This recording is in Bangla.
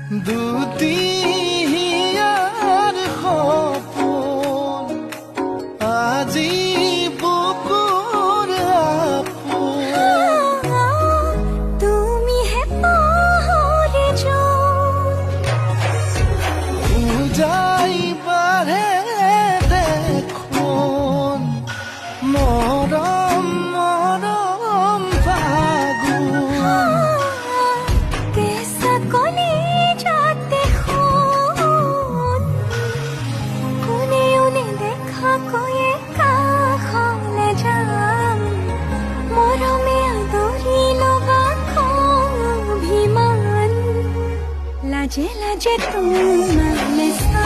দুটি হিয়াৰ সপোন আজি বুকুৰ আপোন তুমি হে পাহৰে যোন পূজাই বাঢ়ে দেখোন মৰম মৰম ফাগুন কেঁচা কলিজাতে সোণ কোনেও নেদেখাকৈয়ে কাষলে যাম মৰমে আদৰি ল'বা অভিমান লাজে লাজে তোমালে চাম